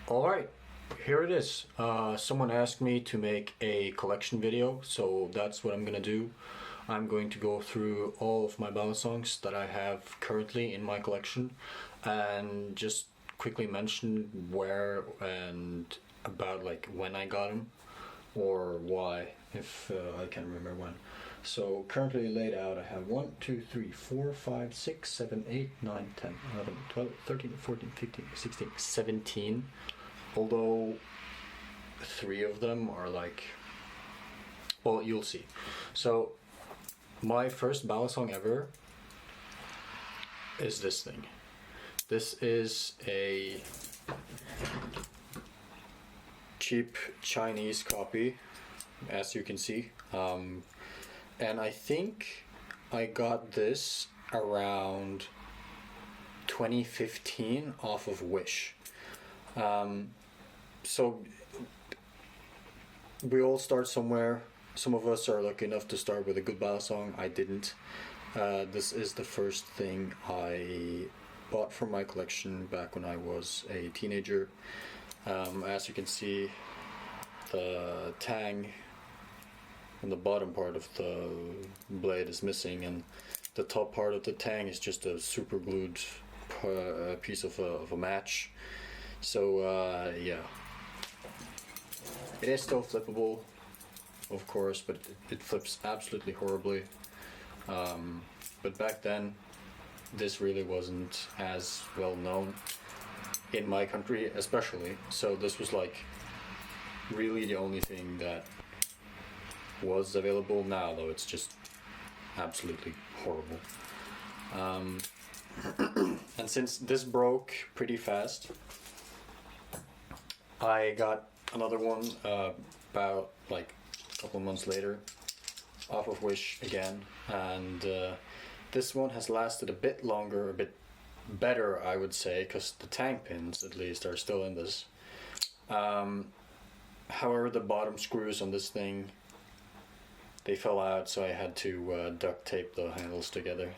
Alright, here it is. Someone asked me to make a collection video, so that's what I'm gonna do. I'm going to go through all of my balisongs that I have currently in my collection and just quickly mention where and about like when I got them or why, if I can remember when. So currently laid out, I have 1, 2, 3, 4, 5, 6, 7, 8, 9, 10, 11, 12, 13, 14, 15, 16, 17. Although 3 of them are like, well, you'll see. So my first balisong ever is this thing. This is a cheap Chinese copy, as you can see. And I think I got this around 2015 off of Wish. So we all start somewhere. Some of us are lucky enough to start with a good balisong. I didn't. This is the first thing I bought from my collection back when I was a teenager. As you can see, the tang on the bottom part of the blade is missing, and the top part of the tang is just a super glued piece of a match. So yeah, it is still flippable, of course, but it flips absolutely horribly. But back then, this really wasn't as well known in my country, especially. So this was like really the only thing that was available. Now though, it's just absolutely horrible. And since this broke pretty fast, I got another one about like a couple months later off of Wish again, and this one has lasted a bit longer, a bit better, I would say, because the tang pins at least are still in this. However, the bottom screws on this thing, they fell out, so I had to duct tape the handles together.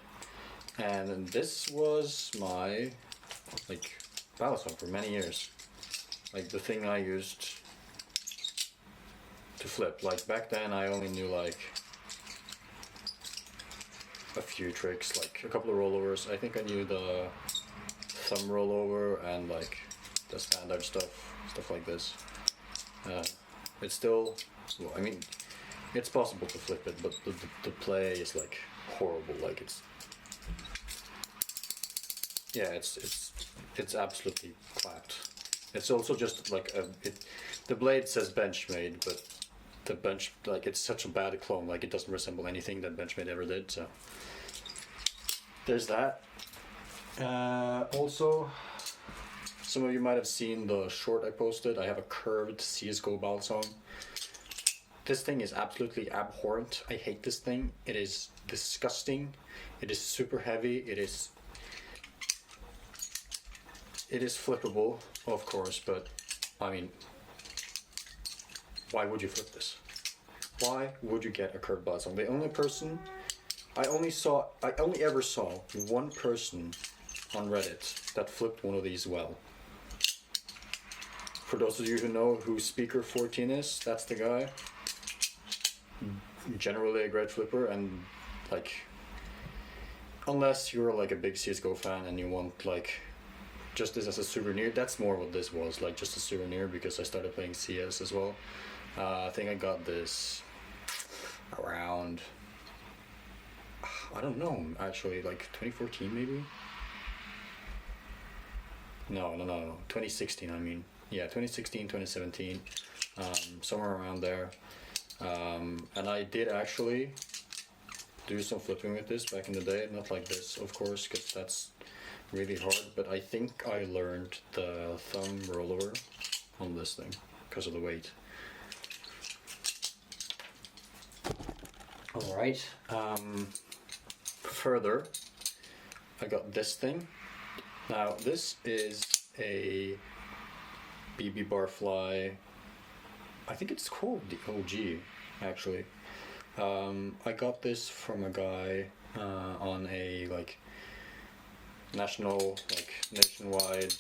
And this was my like balisong for many years, like the thing I used to flip. Like back then I only knew like a few tricks, like a couple of rollovers. I think I knew the thumb rollover and like the standard stuff like this. It's still, well, I mean, it's possible to flip it, but the play is like horrible. Like it's absolutely clapped. It's also just like the blade says Benchmade, but the bench, like, it's such a bad clone, like it doesn't resemble anything that Benchmade ever did. So there's that. Also, some of you might have seen the short I posted. I have a curved CSGO balisong. This thing is absolutely abhorrent. I hate this thing. It is disgusting. It is super heavy. It is flippable, of course, but I mean, why would you flip this? Why would you get a curved balisong? The only person I only ever saw one person on Reddit that flipped one of these well. For those of you who know who Speaker 14 is, that's the guy. Generally a great flipper, and like, unless you're like a big CSGO fan and you want like just this as a souvenir, that's more what this was, like just a souvenir, because I started playing CS as well. I think I got this around, I don't know, actually, like 2014 maybe? No, 2016, I mean. Yeah, 2016, 2017, somewhere around there. And I did actually do some flipping with this back in the day, not like this, of course, because that's really hard, but I think I learned the thumb rollover on this thing because of the weight. Alright, further, I got this thing. Now, this is a BB Barfly. I think it's called the OG, actually. I got this from a guy on a like national, like nationwide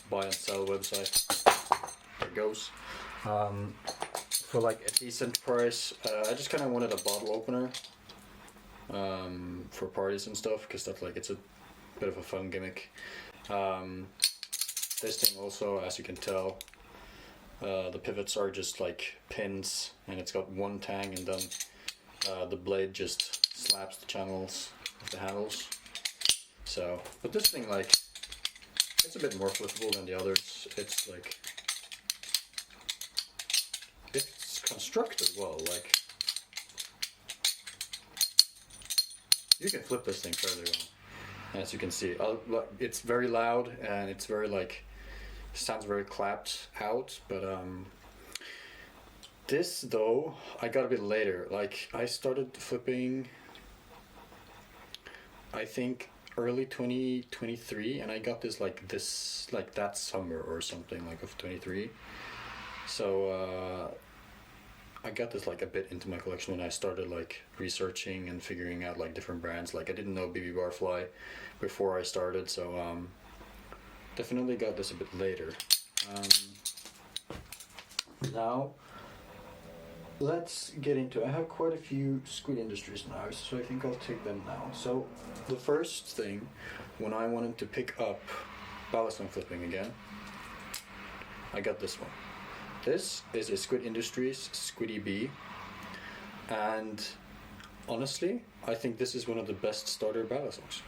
buy and sell website. There it goes. For like a decent price. I just kind of wanted a bottle opener for parties and stuff, because that's like, it's a bit of a fun gimmick. This thing also, as you can tell, the pivots are just like pins, and it's got one tang, and then the blade just slaps the channels of the handles. So, but this thing, like, it's a bit more flippable than the others. It's like, it's constructed well. Like, you can flip this thing fairly well, as you can see. It's very loud, and it's very like, sounds very clapped out. But this though, I got a bit later. Like, I started flipping, I think, early 2023, and I got this like that summer or something, like, of 23. So I got this like a bit into my collection when I started like researching and figuring out like different brands. Like, I didn't know BB Barfly before I started, so definitely got this a bit later. Now let's get into, I have quite a few Squid Industries now, so I think I'll take them now. So the first thing, when I wanted to pick up balisong flipping again, I got this one. This is a Squid Industries Squiddy B, and honestly, I think this is one of the best starter balisongs.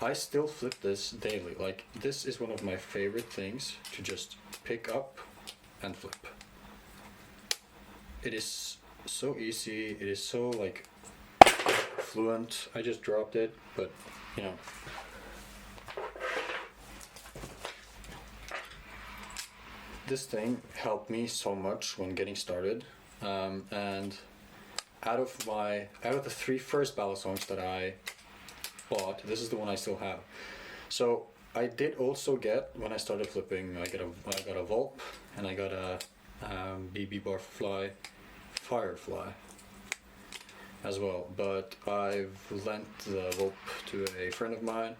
I still flip this daily. Like, this is one of my favorite things to just pick up and flip. It is so easy, it is so like fluent. I just dropped it, but you know. This thing helped me so much when getting started, and out of the 3 first balisongs that I bought, this is the one I still have. So I did also get, when I started flipping, I got a Volp, and I got a BB Barfly Firefly as well, but I've lent the Volp to a friend of mine,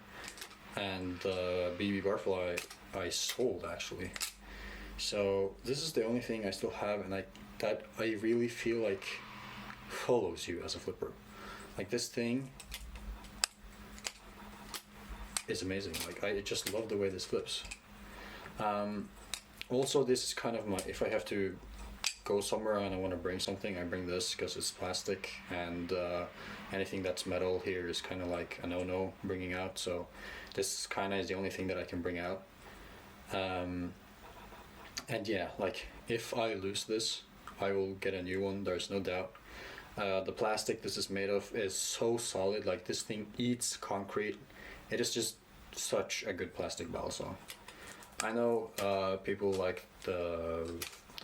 and the BB Barfly I sold actually. So this is the only thing I still have, and that I really feel like follows you as a flipper. Like, this thing is amazing. Like, I just love the way this flips. Also, this is kind of my, if I have to go somewhere and I want to bring something, I bring this because it's plastic, and anything that's metal here is kind of like a no-no bringing out. So this kind of is the only thing that I can bring out. And yeah, like, if I lose this, I will get a new one, there's no doubt. The plastic this is made of is so solid. Like, this thing eats concrete. It is just such a good plastic balisong. I know people like the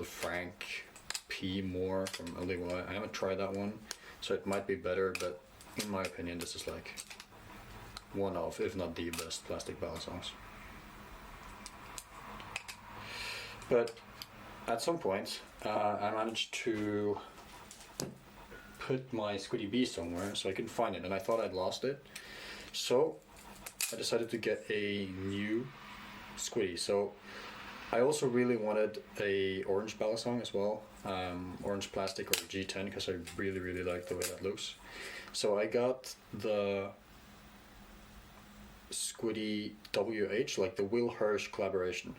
Frank P more from LDY. I haven't tried that one, so it might be better, but in my opinion, this is like one of, if not the best, plastic balisongs. But at some point, I managed to put my Squiddy B somewhere so I couldn't find it, and I thought I'd lost it. So I decided to get a new Squiddy. So I also really wanted a orange balisong as well, orange plastic or G10, because I really like the way that looks. So I got the Squiddy WH, like the Will Hirsch collaboration.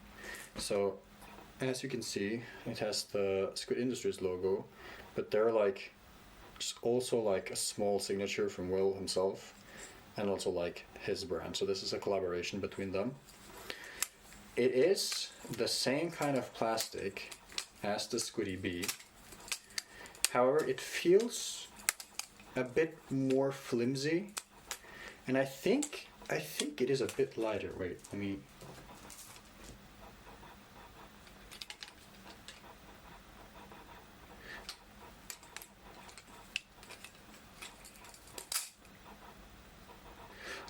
So as you can see, it has the Squid Industries logo, but they're like also like a small signature from Will himself, and also like his brand. So this is a collaboration between them. It is the same kind of plastic as the Squiddy B. However, it feels a bit more flimsy, and I think it is a bit lighter. Wait, let me.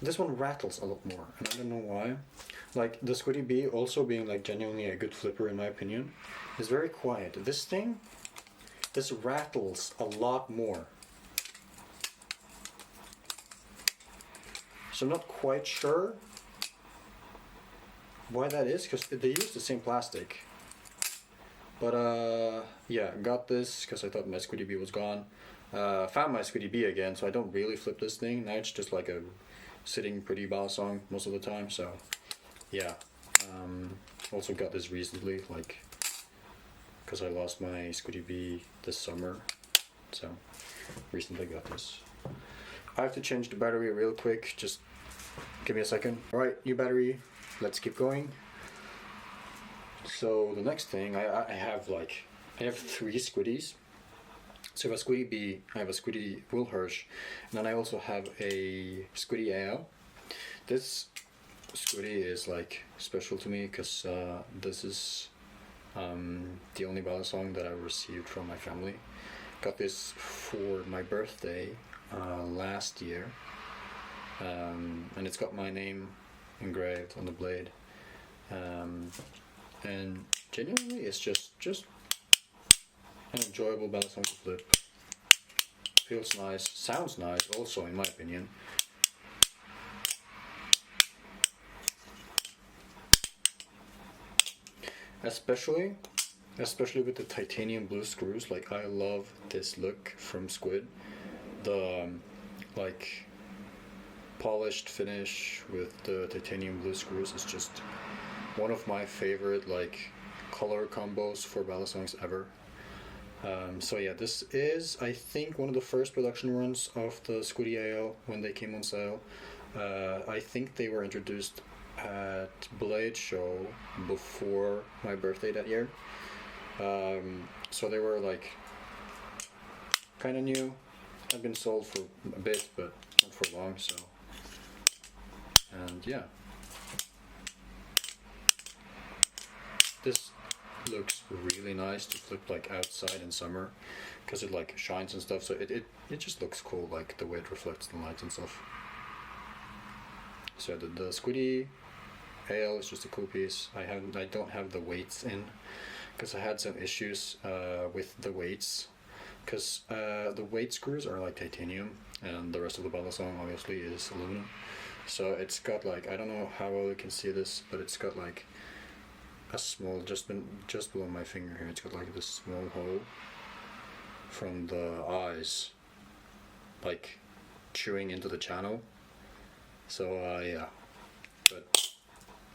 This one rattles a lot more, and I don't know why. Like, the Squiddy B, also being like genuinely a good flipper in my opinion, is very quiet. This thing, this rattles a lot more. So I'm not quite sure why that is, because they use the same plastic. But yeah, got this because I thought my Squiddy Bee was gone. Found my Squiddy Bee again, so I don't really flip this thing. Now it's just like a sitting pretty balisong most of the time, so yeah. Also got this recently, like, because I lost my Squiddy Bee this summer, so recently got this. I have to change the battery real quick, just give me a second. Alright, new battery, let's keep going. So the next thing, I have 3 Squiddies. So I have a Squiddy Bee, I have a Squiddy Woolhirsch, and then I also have a Squiddy AL. This Squiddy is like special to me because this is the only balisong that I received from my family. Got this for my birthday last year, and it's got my name engraved on the blade. And genuinely, it's just an enjoyable balisong to flip. Feels nice, sounds nice also in my opinion. Especially with the titanium blue screws. Like, I love this look from Squid. The like polished finish with the titanium blue screws is just one of my favorite like color combos for balisongs ever. So yeah, this is, I think, one of the first production runs of the Squiddy AL when they came on sale. I think they were introduced at Blade Show before my birthday that year. So they were like kind of new. Had been sold for a bit, but not for long. So, and yeah, this looks really nice to flip like outside in summer because it like shines and stuff. So it just looks cool, like the way it reflects the lights and stuff. So the Squiddy AL is just a cool piece. I don't have the weights in because I had some issues with the weights, because the weight screws are like titanium and the rest of the balisong obviously is aluminum. So it's got like, I don't know how well you can see this, but it's got like a small, just below my finger here, it's got like this small hole from the eyes like chewing into the channel. So yeah, but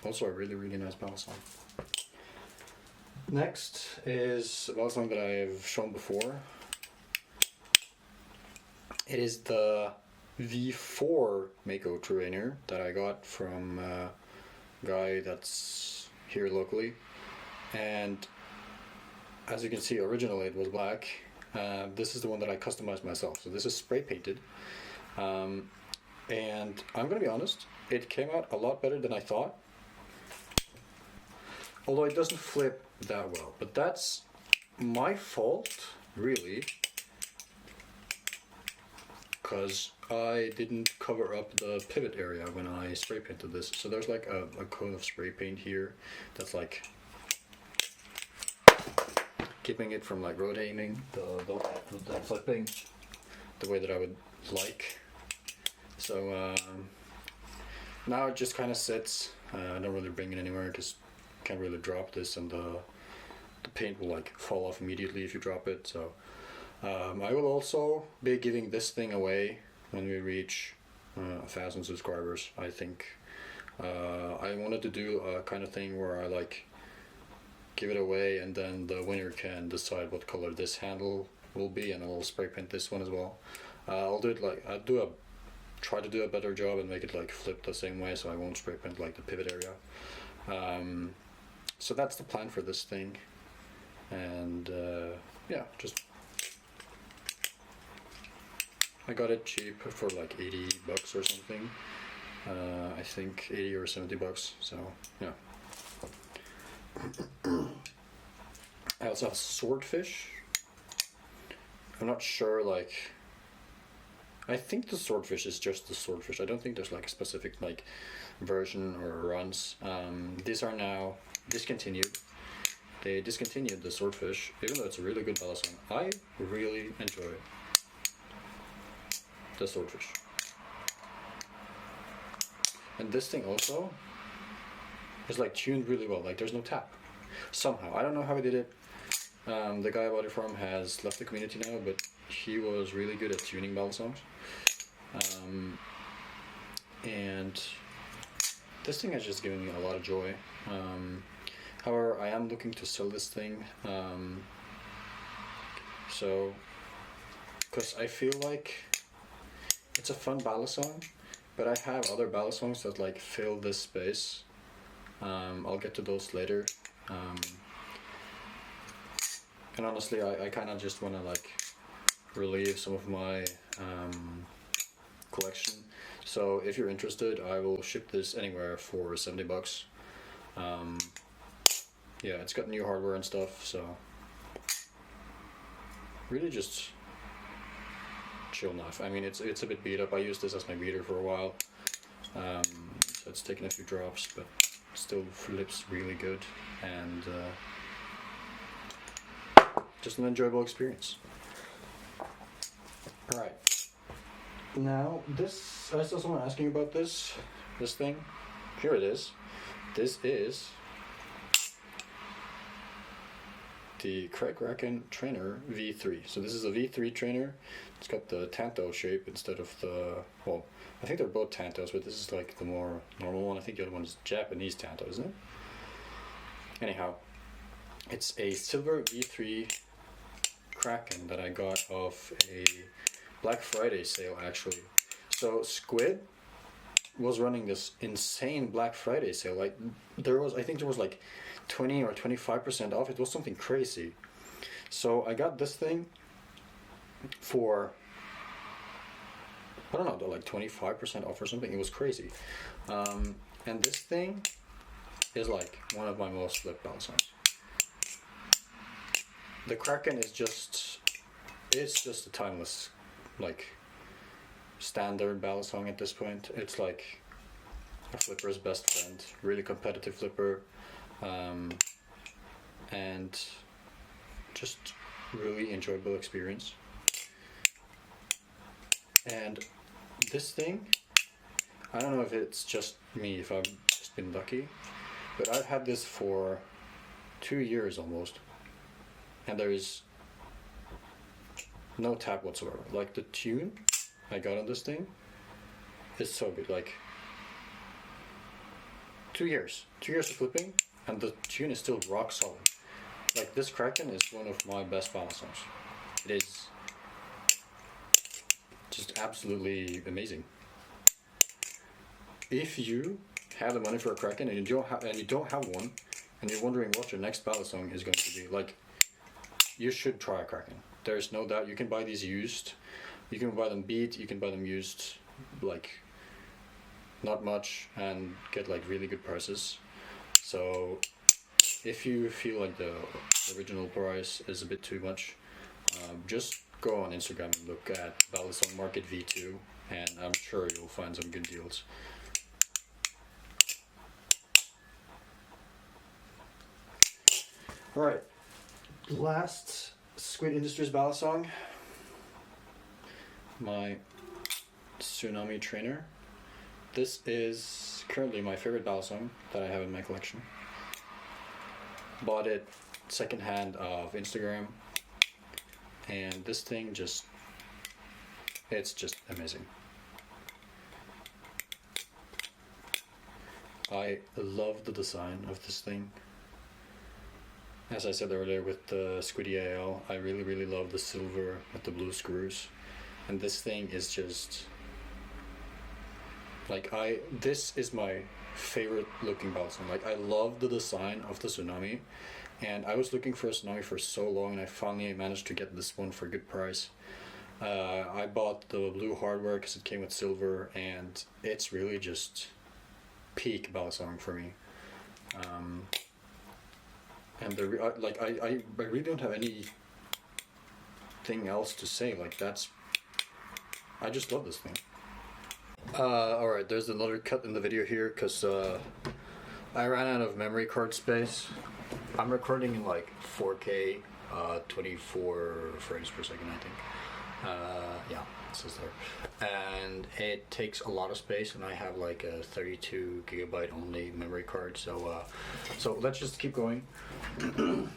also a really nice balisong. Next is a balisong that I've shown before. It is the V4 Mako Trainer that I got from a guy that's here locally, and as you can see, originally it was black. This is the one that I customized myself, so this is spray painted, and I'm gonna be honest, it came out a lot better than I thought, although it doesn't flip that well, but that's my fault really, because I didn't cover up the pivot area when I spray painted this. So there's like a coat of spray paint here that's like keeping it from like rotating, the flipping the way that I would like. So now it just kind of sits. I don't really bring it anywhere because can't really drop this, and the paint will like fall off immediately if you drop it. So I will also be giving this thing away when we reach 1,000 subscribers. I think I wanted to do a kind of thing where I like give it away, and then the winner can decide what color this handle will be, and I'll spray paint this one as well. I'll do it like try to do a better job and make it like flip the same way, so I won't spray paint like the pivot area. So that's the plan for this thing, and yeah, just I got it cheap for like $80 or something. I think 80 or 70 bucks. So yeah. I also have swordfish. I'm not sure, like, I think the swordfish is just the swordfish. I don't think there's like a specific like version or runs. These are now discontinued. They discontinued the swordfish, even though it's a really good balisong. I really enjoy the swordfish. And this thing also is like tuned really well. Like there's no tap. Somehow, I don't know how he did it. The guy I bought it from has left the community now, but he was really good at tuning balisongs. And this thing has just given me a lot of joy. However, I am looking to sell this thing. So, because I feel like it's a fun balisong, but I have other balisongs that like fill this space. I'll get to those later. And honestly, I kind of just want to like relieve some of my collection. So if you're interested, I will ship this anywhere for $70. Yeah, it's got new hardware and stuff, so really just chill knife. I mean, it's a bit beat up. I used this as my beater for a while, so it's taken a few drops, but still flips really good, and just an enjoyable experience. Alright, now this, I saw someone asking about this thing. Here it is. This is the Craig Racken Trainer V3. So this is a V3 trainer. It's got the Tanto shape instead of the, well, I think they're both Tantos, but this is like the more normal one. I think the other one is Japanese Tanto, isn't it? Anyhow, it's a silver V3 Kraken that I got off a Black Friday sale actually. So Squid was running this insane Black Friday sale. Like I think there was like 20 or 25% off. It was something crazy. So I got this thing for, I don't know, like 25% off or something. It was crazy. And this thing is like one of my most flipped balisongs. The Kraken is just, it's just a timeless, like, standard balisong at this point. It's like a flipper's best friend, really competitive flipper, and just really enjoyable experience. And this thing, I don't know if it's just me, if I've just been lucky, but I've had this for 2 years almost, and there is no tap whatsoever. Like the tune I got on this thing is so good. Like 2 years of flipping, and the tune is still rock solid. Like this Kraken is one of my best balisongs. It is just absolutely amazing. If you have the money for a Kraken and you don't have one, and you're wondering what your next balisong is going to be, like, you should try a Kraken. There's no doubt. You can buy these used. You can buy them beat. You can buy them used, like, not much, and get like really good prices. So if you feel like the original price is a bit too much, just go on Instagram and look at Balisong Market V2, and I'm sure you'll find some good deals. Alright, last Squid Industries balisong, my Tsunami Trainer. This is currently my favorite balisong that I have in my collection. Bought it secondhand off Instagram, and this thing it's just amazing. I love the design of this thing. As I said earlier with the Squiddy AL, I really love the silver with the blue screws, and this thing is just like, this is my favorite looking balisong. Like, I love the design of the Tsunami, and I was looking for a Tsunami for so long, and I finally managed to get this one for a good price. I bought the blue hardware because it came with silver, and it's really just peak balisong for me. And I really don't have anything else to say. Like, I just love this thing. Alright, there's another cut in the video here because I ran out of memory card space. I'm recording in like 4K, 24 frames per second, I think. Yeah. it says there, and it takes a lot of space, and I have like a 32 gigabyte only memory card. So let's just keep going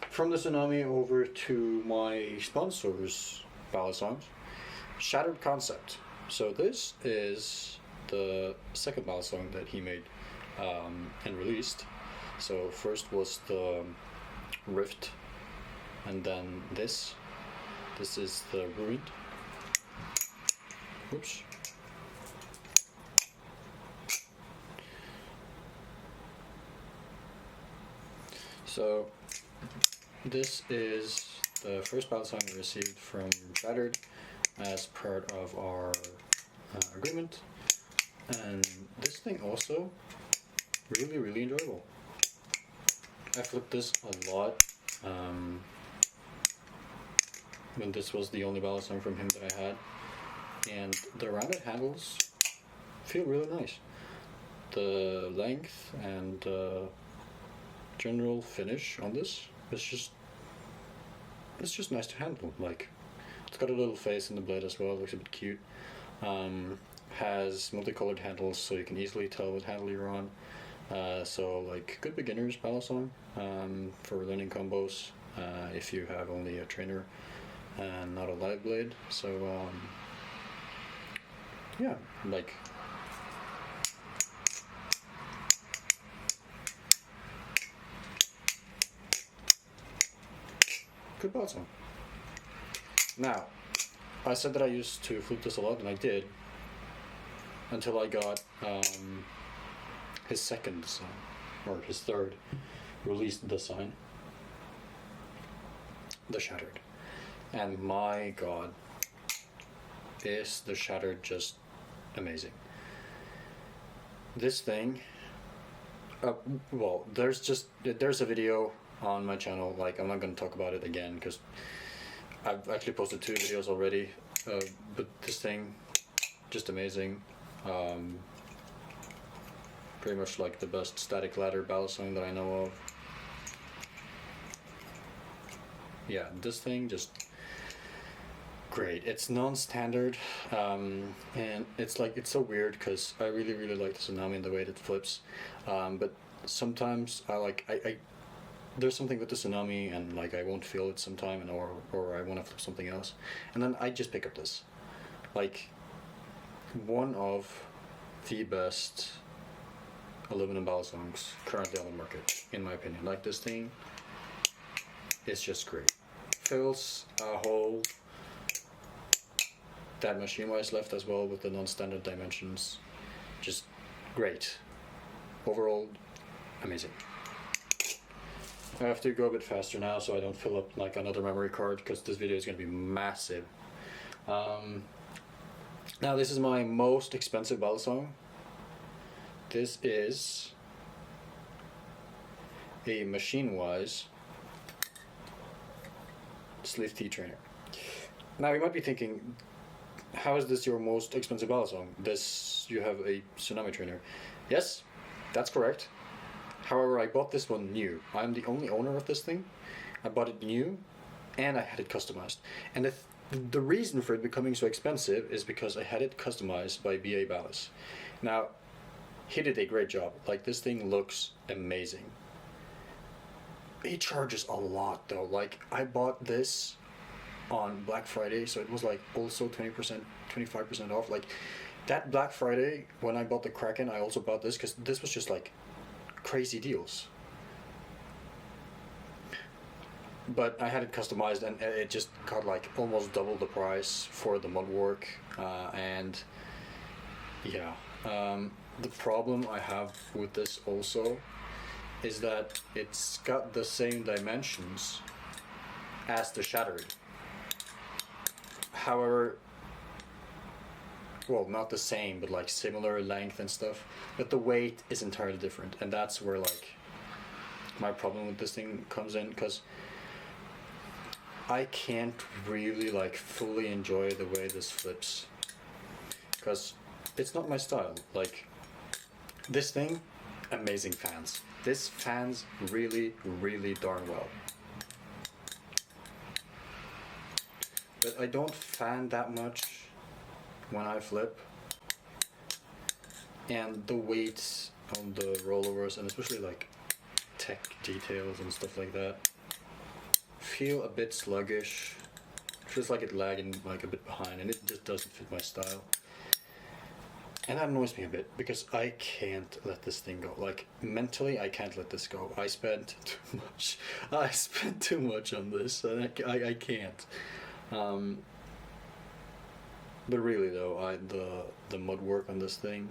from the Tsunami over to my sponsors, Balisongs. Shattered Concept. So this is the second Balisong that he made and released. So first was the Rift, and then this is the Ruined. Oops. So this is the first Balisong we received from Shattered as part of our agreement, and this thing also really enjoyable. I flipped this a lot when this was the only Balisong from him that I had, and the rounded handles feel really nice. The length and general finish on this is just nice to handle. Like, it's got a little face in the blade as well, looks a bit cute. Has multicolored handles, so you can easily tell what handle you're on. So like good beginners Balisong for learning combos if you have only a trainer and not a live blade. So yeah, like good Balisong. Now, I said that I used to flip this a lot, and I did until I got his second design, or his third released design, the Shattered. And my god, is the Shattered just amazing. This thing, well, there's a video on my channel. Like, I'm not going to talk about it again because I've actually posted 2 videos already, but this thing, just amazing. Pretty much like the best static ladder Balisong that I know of. Yeah, this thing just great. It's non-standard, and it's so weird because I really like the Tsunami and the way that it flips, but sometimes I there's something with the Tsunami, and like I won't feel it sometime, or I want to flip something else, and then I just pick up this, like one of the best aluminum Balisongs currently on the market, in my opinion. Like, this thing is just great. Fills a hole that machine-wise left as well with the non-standard dimensions. Just great. Overall, amazing. I have to go a bit faster now so I don't fill up like another memory card because this video is going to be massive. Now this is my most expensive Balisong. This is a machine-wise sleeve T trainer. Now you might be thinking, how is this your most expensive Balisong? You have a Tsunami trainer. Yes, that's correct. However, I bought this one new. I'm the only owner of this thing. I bought it new, and I had it customized. And the reason for it becoming so expensive is because I had it customized by BA Balis. Now, he did a great job. Like, this thing looks amazing. He charges a lot though. Like, I bought this on Black Friday, so it was like also 20%, 25% off. Like, that Black Friday when I bought the Kraken, I also bought this because this was just like crazy deals. But I had it customized, and it just got like almost double the price for the mud work, and yeah. The problem I have with this also is that it's got the same dimensions as the Shattered. However, well, not the same, but like similar length and stuff, but the weight is entirely different, and that's where like my problem with this thing comes in, because I can't really like fully enjoy the way this flips, because it's not my style. Like, this thing, amazing fans. This fans really darn well. But I don't fan that much when I flip, and the weights on the rollovers, and especially like tech details and stuff like that, feel a bit sluggish. Feels like it lagging like a bit behind, and it just doesn't fit my style. And that annoys me a bit because I can't let this thing go. Like mentally, I can't let this go. I spent too much. I spent too much on this, and I can't. But really though, the mud work on this thing,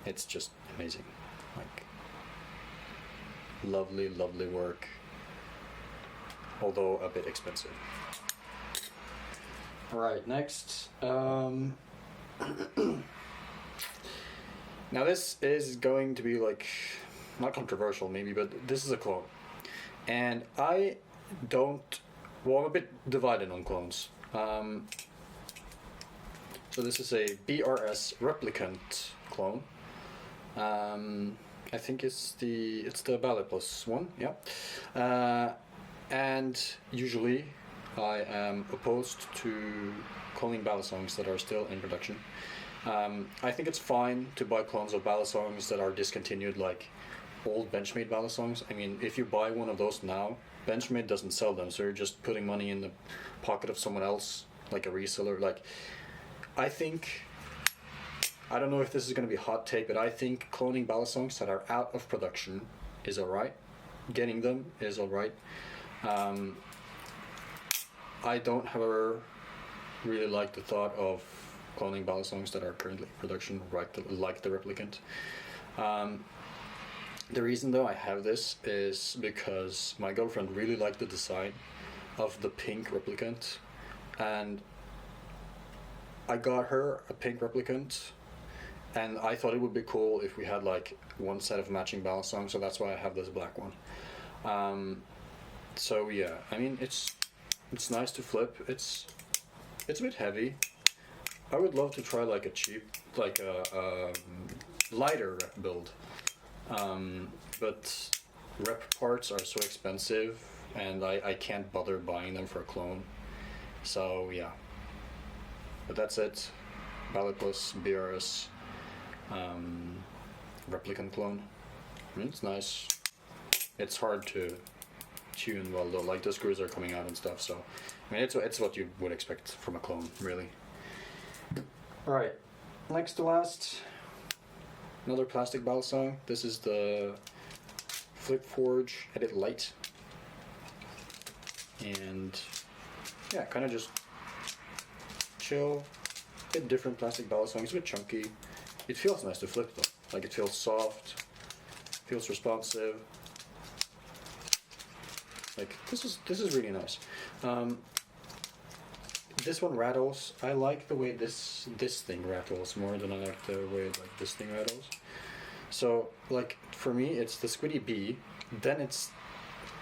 it's just amazing. Like lovely, lovely work. Although a bit expensive. Alright, next. Now this is going to be like, not controversial maybe, but this is a clone. And I don't, well, I'm a bit divided on clones. So this is a BRS replicant clone. I think it's the Balisongs one, yeah. And usually I am opposed to cloning balisongs that are still in production. I think it's fine to buy clones of balisongs that are discontinued, like old Benchmade balisongs. I mean, if you buy one of those now, Benchmade doesn't sell them, so you're just putting money in the pocket of someone else, like a reseller. Like, I think, I don't know if this is going to be a hot take, but I think cloning balisongs that are out of production is alright. Getting them is alright. I don't, however, really like the thought of cloning balisongs that are currently in production, like the replicant. The reason though I have this is because my girlfriend really liked the design of the pink replicant, and I got her a pink replicant, and I thought it would be cool if we had like one set of matching balisongs, so that's why I have this black one. So yeah, I mean, it's nice to flip. It's a bit heavy. I would love to try like a cheap, like a lighter rep build, but rep parts are so expensive, and I can't bother buying them for a clone. So yeah, but that's it. Balisongs BRS replicant clone. I mean, it's nice. It's hard to tune well though, like the screws are coming out and stuff, so I mean it's what you would expect from a clone, really. Alright, next to last, another plastic balisong. This is the Flip Forge Edit Light, and yeah, kind of just chill, bit different plastic balisong. It's a bit chunky. It feels nice to flip though, like it feels soft, feels responsive. Like this is really nice. This one rattles. I like the way this thing rattles more than I like the way like this thing rattles. So like for me, it's the Squiddy B, then it's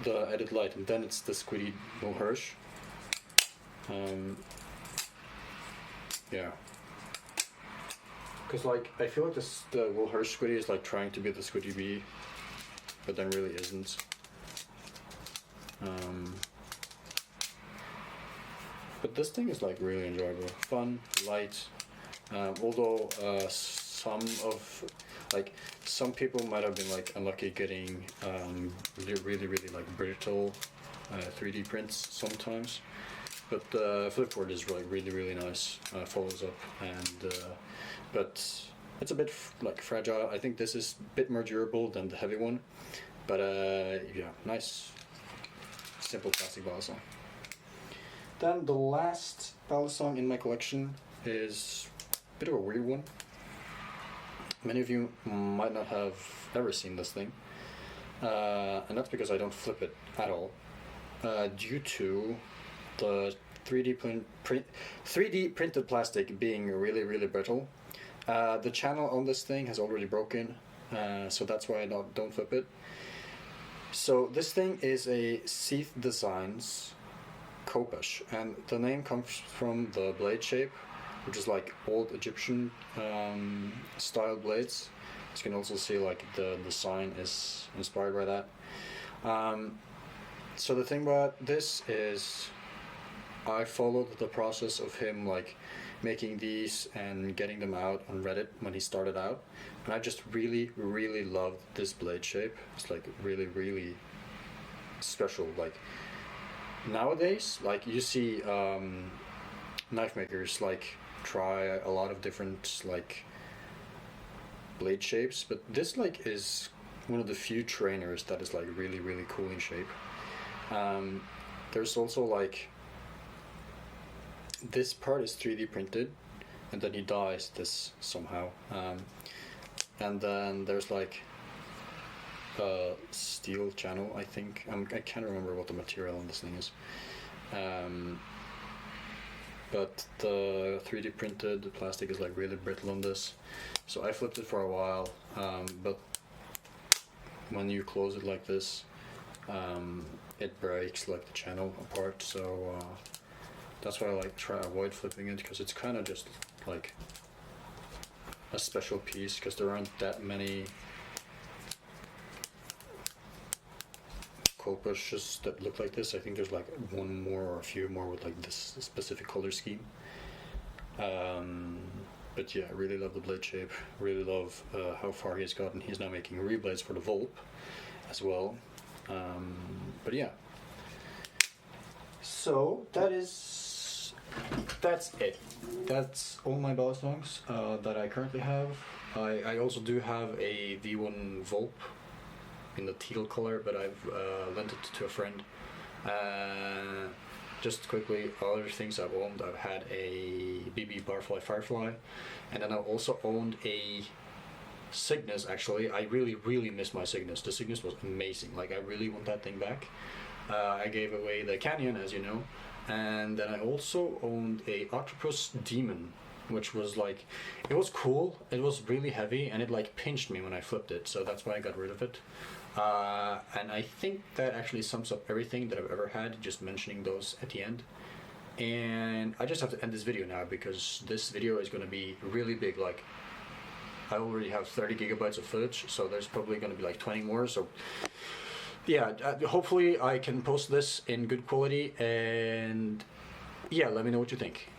the Edit Light, and then it's the Squiddy No Hirsch. Yeah. Because like I feel like the Will Hirsch Squiddy is like trying to be the Squiddy B, but then really isn't. But this thing is like really enjoyable, fun, light. Although some people might have been like unlucky getting really like brittle 3D prints sometimes. But Flip Forge is like really nice. Follows up, and but it's a bit like fragile. I think this is a bit more durable than the heavy one. But yeah, nice. Simple plastic balisong. Then the last balisong in my collection is a bit of a weird one. Many of you might not have ever seen this thing, and that's because I don't flip it at all, due to the 3D printed plastic being really brittle. The channel on this thing has already broken, so that's why I don't flip it. So this thing is a Seath Designs Khopesh, and the name comes from the blade shape, which is like old Egyptian style blades. As you can also see, like the sign is inspired by that. So the thing about this is I followed the process of him like making these and getting them out on Reddit when he started out, and I just really loved this blade shape. It's like really special. Like nowadays, like you see knife makers like try a lot of different like blade shapes, but this like is one of the few trainers that is like really cool in shape. There's also like this part is 3D printed, and then he dyes this somehow, and then there's like a steel channel, I think. I can't remember what the material on this thing is, but the 3D printed plastic is like really brittle on this, so I flipped it for a while, but when you close it like this, it breaks like the channel apart, so that's why I like try avoid flipping it, because it's kind of just like a special piece, because there aren't that many kopushes that look like this. I think there's like one more or a few more with like this specific color scheme. But yeah, I really love the blade shape, really love how far he's gotten. He's now making reblades for the Volp as well. But yeah, so that's it. That's all my balisongs that I currently have. I also do have a V1 Volp in the teal color, but I've lent it to a friend. Just quickly, other things I've owned, I've had a BB Barfly Firefly, and then I also owned a Cygnus. Actually, I really miss my Cygnus. The Cygnus was amazing. Like, I really want that thing back. I gave away the Canyon, as you know, and then I also owned a Octopus Demon, which was like, it was cool, it was really heavy, and it like pinched me when I flipped it, so that's why I got rid of it. And I think that actually sums up everything that I've ever had, just mentioning those at the end. And I just have to end this video now, because this video is going to be really big. Like, I already have 30 gigabytes of footage, so there's probably going to be like 20 more, so yeah, hopefully I can post this in good quality, and yeah, let me know what you think.